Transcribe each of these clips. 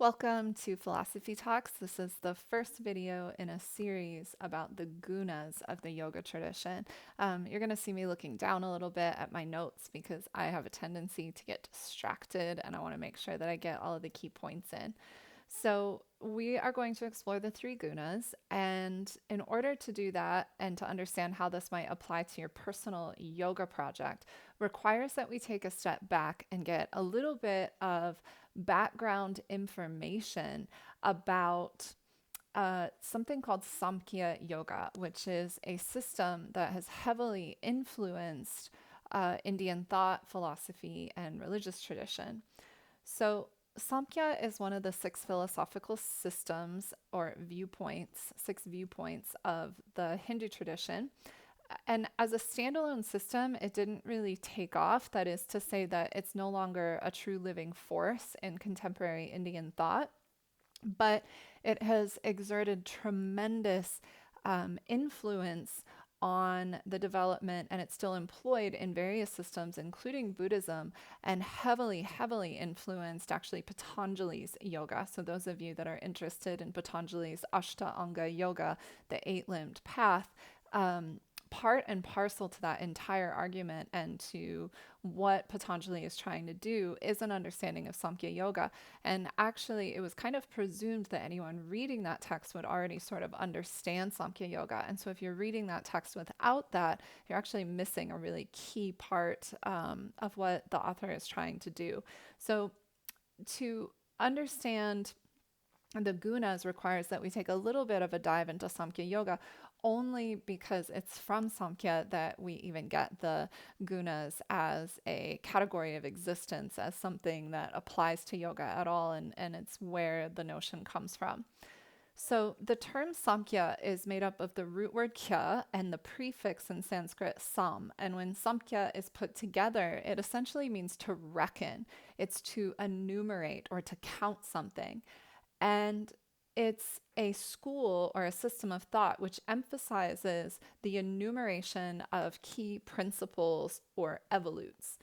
Welcome to Philosophy Talks. This is the first video in a series about the gunas of the yoga tradition. You're going to see me looking down a little bit at my notes because I have a tendency to get distracted and I want to make sure that I get all of the key points in. So, we are going to explore the three gunas, and in order to do that and to understand how this might apply to your personal yoga project, requires that we take a step back and get a little bit of background information about something called Samkhya yoga, which is a system that has heavily influenced Indian thought, philosophy, and religious tradition. So, Samkhya is one of the six philosophical systems or viewpoints, six viewpoints of the Hindu tradition. And as a standalone system, it didn't really take off. That is to say, that it's no longer a true living force in contemporary Indian thought, but it has exerted tremendous influence on the development, and it's still employed in various systems, including Buddhism, and heavily influenced actually Patanjali's yoga. So, those of you that are interested in Patanjali's Ashtanga yoga, the eight limbed path, part and parcel to that entire argument and to what Patanjali is trying to do is an understanding of Samkhya yoga. And actually, it was kind of presumed that anyone reading that text would already sort of understand Samkhya yoga. And so, if you're reading that text without that, you're actually missing a really key part of what the author is trying to do. So, to understand the gunas requires that we take a little bit of a dive into Samkhya yoga, only because it's from Samkhya that we even get the gunas as a category of existence, as something that applies to yoga at all, and it's where the notion comes from. So the term Samkhya is made up of the root word kya and the prefix in Sanskrit sam. And when Samkhya is put together, it essentially means to reckon. It's to enumerate or to count something. And it's a school or a system of thought which emphasizes the enumeration of key principles or evolutes.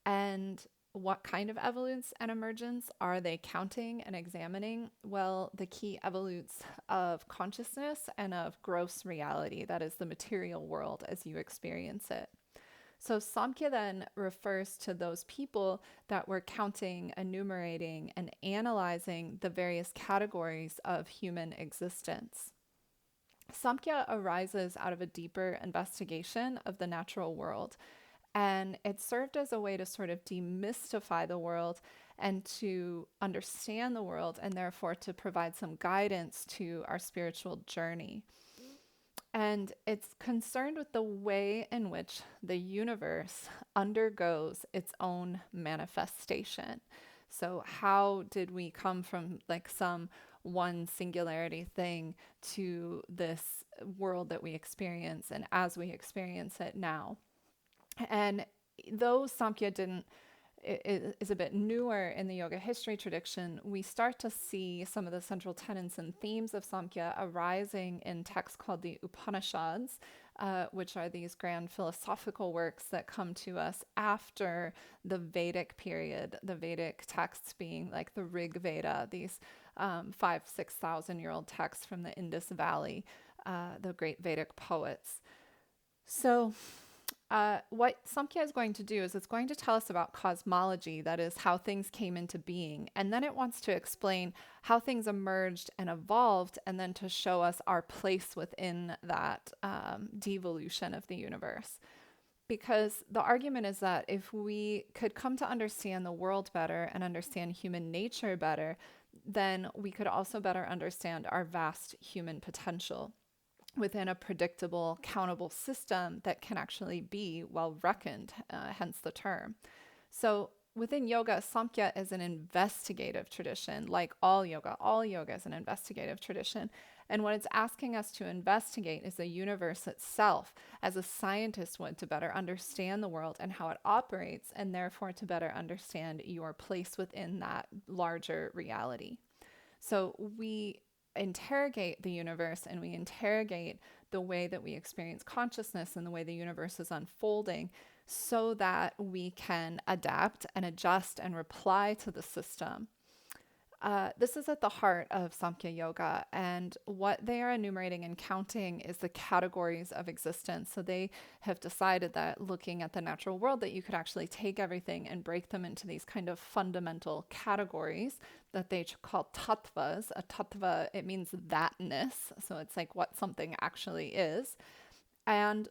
And what kind of evolutes and emergence are they counting and examining? Well, the key evolutes of consciousness and of gross reality, that is the material world as you experience it. So Samkhya then refers to those people that were counting, enumerating, and analyzing the various categories of human existence. Samkhya arises out of a deeper investigation of the natural world, and it served as a way to sort of demystify the world and to understand the world, and therefore to provide some guidance to our spiritual journey. And it's concerned with the way in which the universe undergoes its own manifestation. So, how did we come from like some one singularity thing to this world that we experience and as we experience it now? And though Samkhya didn't is a bit newer in the yoga history tradition, we start to see some of the central tenets and themes of Samkhya arising in texts called the Upanishads, which are these grand philosophical works that come to us after the Vedic period, the Vedic texts being like the Rig Veda, these 6,000 year old texts from the Indus Valley, the great Vedic poets. So, what Samkhya is going to do is it's going to tell us about cosmology, that is, how things came into being. And then it wants to explain how things emerged and evolved, and then to show us our place within that devolution of the universe. Because the argument is that if we could come to understand the world better and understand human nature better, then we could also better understand our vast human potential within a predictable, countable system that can actually be well reckoned, hence the term. So within yoga, Samkhya is an investigative tradition, like all yoga. All yoga is an investigative tradition. And what it's asking us to investigate is the universe itself, as a scientist would, to better understand the world and how it operates, and therefore to better understand your place within that larger reality. So we interrogate the universe and we interrogate the way that we experience consciousness and the way the universe is unfolding so that we can adapt and adjust and reply to the system. This is at the heart of Samkhya Yoga, and what they are enumerating and counting is the categories of existence. So they have decided that looking at the natural world, that you could actually take everything and break them into these kind of fundamental categories that they call tattvas. A tattva, it means thatness, so it's like what something actually is. And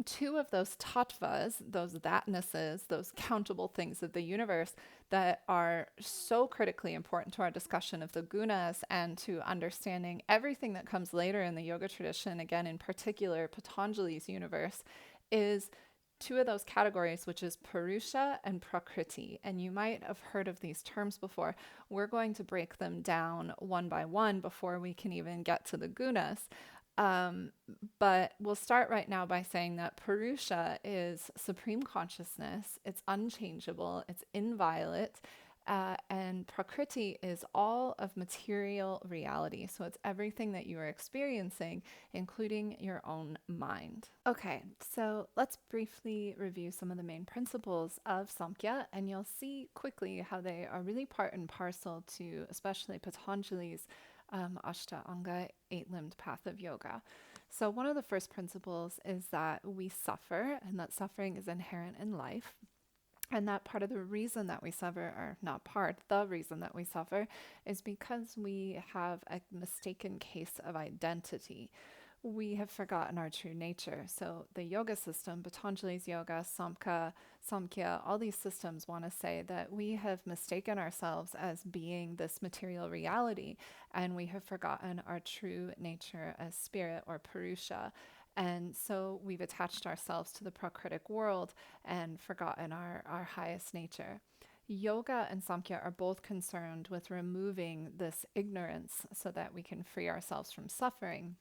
two of those tattvas, those thatnesses, those countable things of the universe that are so critically important to our discussion of the gunas and to understanding everything that comes later in the yoga tradition, again, in particular, Patanjali's universe, is two of those categories, which is Purusha and Prakruti. And you might have heard of these terms before. We're going to break them down one by one before we can even get to the gunas. Um, but we'll start right now by saying that Purusha is supreme consciousness, it's unchangeable, it's inviolate, and Prakriti is all of material reality. So it's everything that you are experiencing, including your own mind. Okay, so let's briefly review some of the main principles of Samkhya, and you'll see quickly how they are really part and parcel to especially Patanjali's Ashtanga, eight-limbed path of yoga. So one of the first principles is that we suffer and that suffering is inherent in life. And that part of the reason that we suffer, or not part, the reason that we suffer, is because we have a mistaken case of identity. We have forgotten our true nature. So the yoga system, Patanjali's yoga, Samkhya, all these systems want to say that we have mistaken ourselves as being this material reality, and we have forgotten our true nature as spirit or Purusha. And so we've attached ourselves to the Prakritic world and forgotten our highest nature. Yoga and Samkhya are both concerned with removing this ignorance so that we can free ourselves from suffering.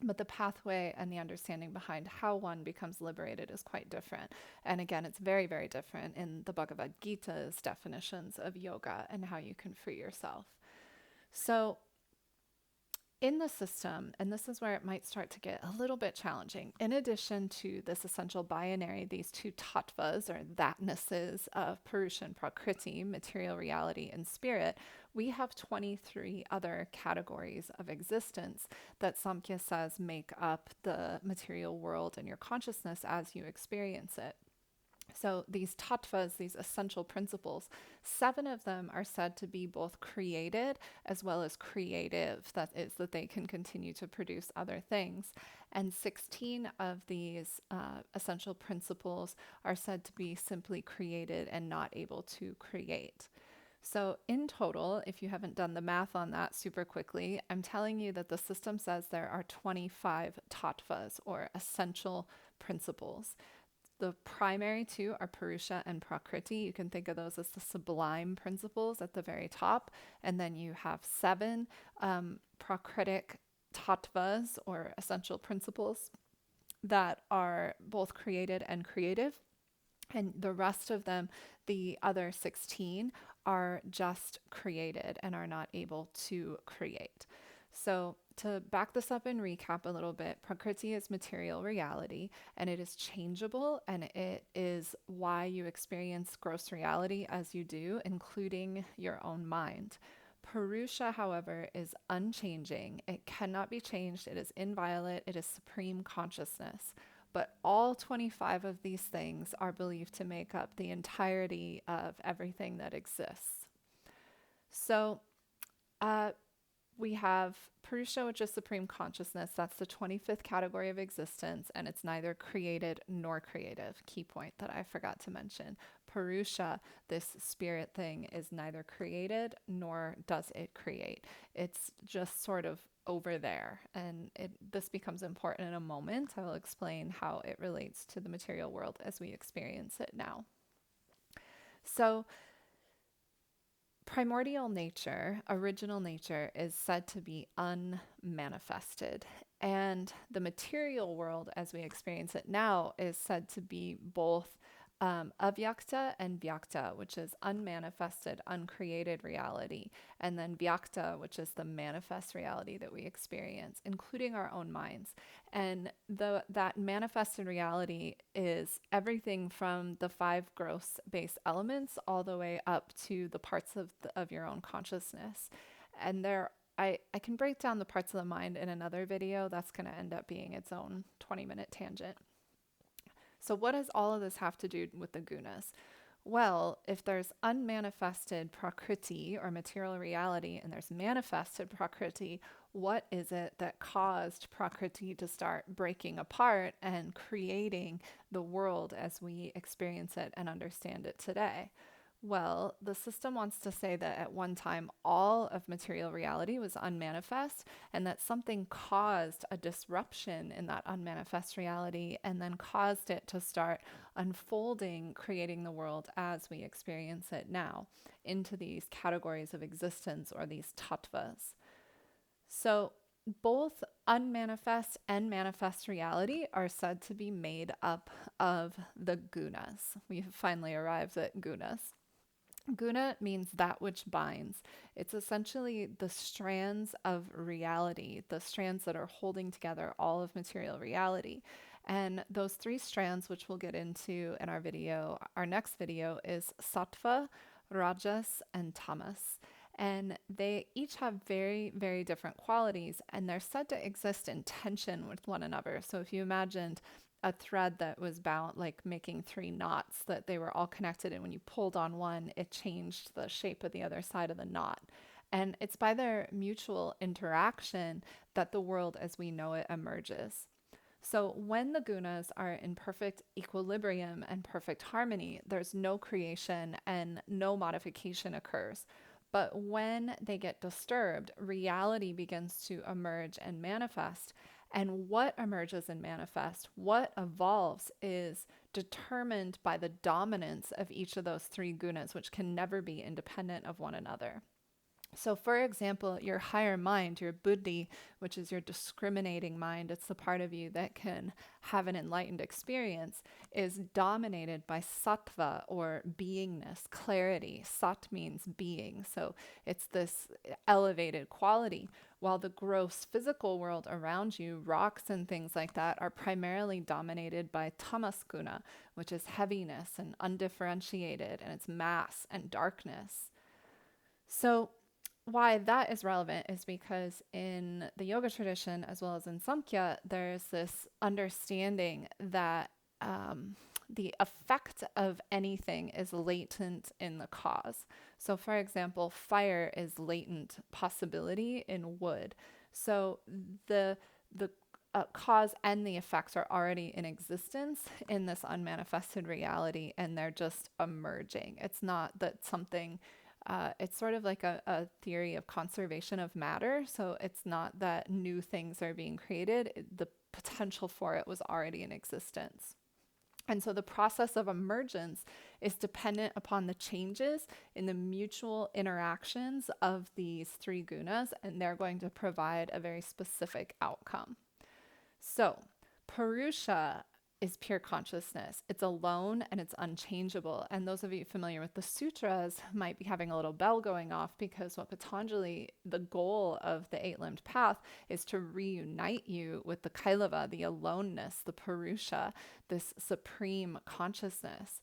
But the pathway and the understanding behind how one becomes liberated is quite different. And again, it's very, very different in the Bhagavad Gita's definitions of yoga and how you can free yourself. So in the system, and this is where it might start to get a little bit challenging, in addition to this essential binary, these two tattvas or thatnesses of Purusha and Prakriti, material reality and spirit, we have 23 other categories of existence that Samkhya says make up the material world and your consciousness as you experience it. So these tattvas, these essential principles, 7 of them are said to be both created as well as creative. That is, that they can continue to produce other things. And 16 of these essential principles are said to be simply created and not able to create. So in total, if you haven't done the math on that super quickly, I'm telling you that the system says there are 25 tattvas or essential principles. The primary two are Purusha and Prakriti. You can think of those as the sublime principles at the very top. And then you have 7 Prakritic tattvas or essential principles that are both created and creative. And the rest of them, the other 16, are just created and are not able to create. So to back this up and recap a little bit, Prakriti is material reality, and it is changeable, and it is why you experience gross reality as you do, including your own mind. Purusha, however, is unchanging. It cannot be changed. It is inviolate. It is supreme consciousness. But all 25 of these things are believed to make up the entirety of everything that exists. So, we have Purusha, which is supreme consciousness. That's the 25th category of existence, and it's neither created nor creative. Key point that I forgot to mention. Purusha, this spirit thing, is neither created nor does it create. It's just sort of over there, and this becomes important in a moment. I will explain how it relates to the material world as we experience it now. So, primordial nature, original nature, is said to be unmanifested. And the material world, as we experience it now, is said to be both avyakta and vyakta, which is unmanifested, uncreated reality, and then vyakta, which is the manifest reality that we experience, including our own minds. And that manifested reality is everything from the five gross base elements all the way up to the parts of your own consciousness. And I can break down the parts of the mind in another video. That's going to end up being its own 20-minute tangent. So what does all of this have to do with the gunas? Well, if there's unmanifested prakriti or material reality and there's manifested prakriti, what is it that caused prakriti to start breaking apart and creating the world as we experience it and understand it today? Well, the system wants to say that at one time all of material reality was unmanifest and that something caused a disruption in that unmanifest reality and then caused it to start unfolding, creating the world as we experience it now into these categories of existence or these tattvas. So both unmanifest and manifest reality are said to be made up of the gunas. We have finally arrived at gunas. Guna means that which binds. It's essentially the strands of reality, the strands that are holding together all of material reality. And those three strands, which we'll get into in our next video, is sattva, rajas, and tamas. And they each have very, very different qualities, and they're said to exist in tension with one another. So if you imagined a thread that was bound, like making three knots, that they were all connected, and when you pulled on one, it changed the shape of the other side of the knot. And it's by their mutual interaction that the world as we know it emerges. So when the gunas are in perfect equilibrium and perfect harmony, there's no creation and no modification occurs. But when they get disturbed, reality begins to emerge and manifest. And what emerges and manifests, what evolves, is determined by the dominance of each of those three gunas, which can never be independent of one another. So for example, your higher mind, your buddhi, which is your discriminating mind, it's the part of you that can have an enlightened experience, is dominated by sattva, or beingness, clarity. Sat means being, so it's this elevated quality, while the gross physical world around you, rocks and things like that, are primarily dominated by tamas guna, which is heaviness and undifferentiated, and it's mass and darkness. So why that is relevant is because in the yoga tradition, as well as in Samkhya, there's this understanding that the effect of anything is latent in the cause. So for example, fire is latent possibility in wood. So the cause and the effects are already in existence in this unmanifested reality, and they're just emerging. It's not that something it's sort of like a theory of conservation of matter. So it's not that new things are being created. The potential for it was already in existence. And so the process of emergence is dependent upon the changes in the mutual interactions of these three gunas, and they're going to provide a very specific outcome. So Purusha is pure consciousness. It's alone and it's unchangeable. And those of you familiar with the sutras might be having a little bell going off, because what Patanjali, the goal of the eight-limbed path, is to reunite you with the kailava, the aloneness, the Purusha, this supreme consciousness,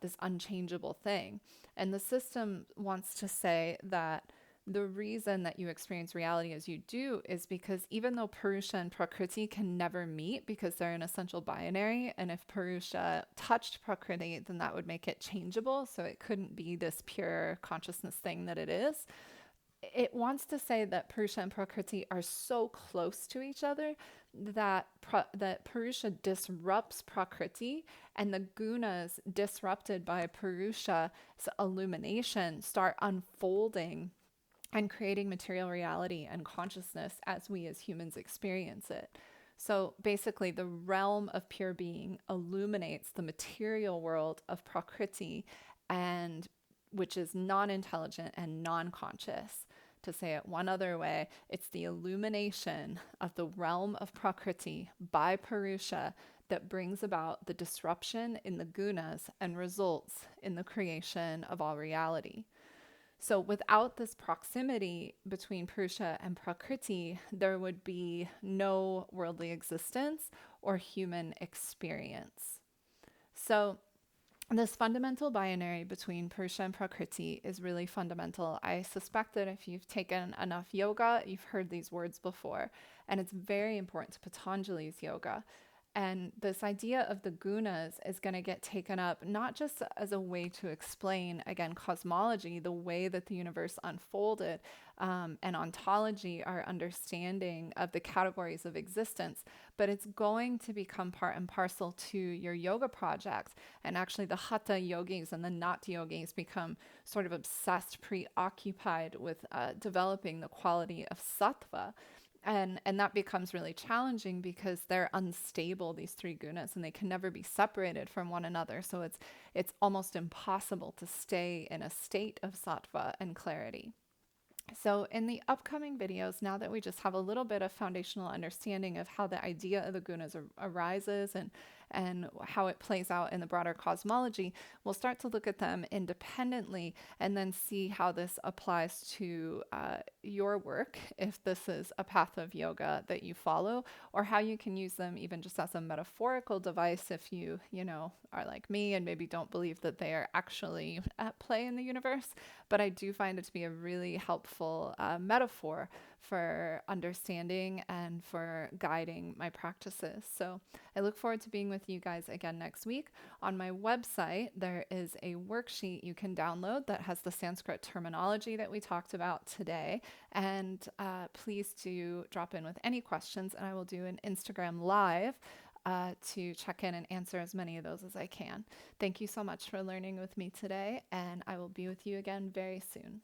this unchangeable thing. And the system wants to say that the reason that you experience reality as you do is because even though Purusha and Prakriti can never meet because they're an essential binary, and if Purusha touched Prakriti, then that would make it changeable, so it couldn't be this pure consciousness thing that it is. It wants to say that Purusha and Prakriti are so close to each other that that Purusha disrupts Prakriti, and the gunas disrupted by Purusha's illumination start unfolding and creating material reality and consciousness as we as humans experience it. So basically, the realm of pure being illuminates the material world of Prakriti, and which is non-intelligent and non-conscious. To say it one other way, it's the illumination of the realm of Prakriti by Purusha that brings about the disruption in the gunas and results in the creation of all reality. So without this proximity between Purusha and Prakriti, there would be no worldly existence or human experience. So this fundamental binary between Purusha and Prakriti is really fundamental. I suspect that if you've taken enough yoga, you've heard these words before, and it's very important to Patanjali's yoga. And this idea of the gunas is going to get taken up not just as a way to explain, again, cosmology, the way that the universe unfolded, and ontology, our understanding of the categories of existence, but it's going to become part and parcel to your yoga projects. And actually, the hatha yogis and the nat yogis become sort of obsessed, preoccupied with developing the quality of sattva. And that becomes really challenging because they're unstable, these three gunas, and they can never be separated from one another. So it's almost impossible to stay in a state of sattva and clarity. So in the upcoming videos, now that we just have a little bit of foundational understanding of how the idea of the gunas arises and how it plays out in the broader cosmology, we'll start to look at them independently and then see how this applies to your work, if this is a path of yoga that you follow, or how you can use them even just as a metaphorical device if you are like me and maybe don't believe that they are actually at play in the universe. But I do find it to be a really helpful metaphor for understanding and for guiding my practices. So I look forward to being with you guys again next week. On my website, there is a worksheet you can download that has the Sanskrit terminology that we talked about today. And please do drop in with any questions, and I will do an Instagram live to check in and answer as many of those as I can. Thank you so much for learning with me today, and I will be with you again very soon.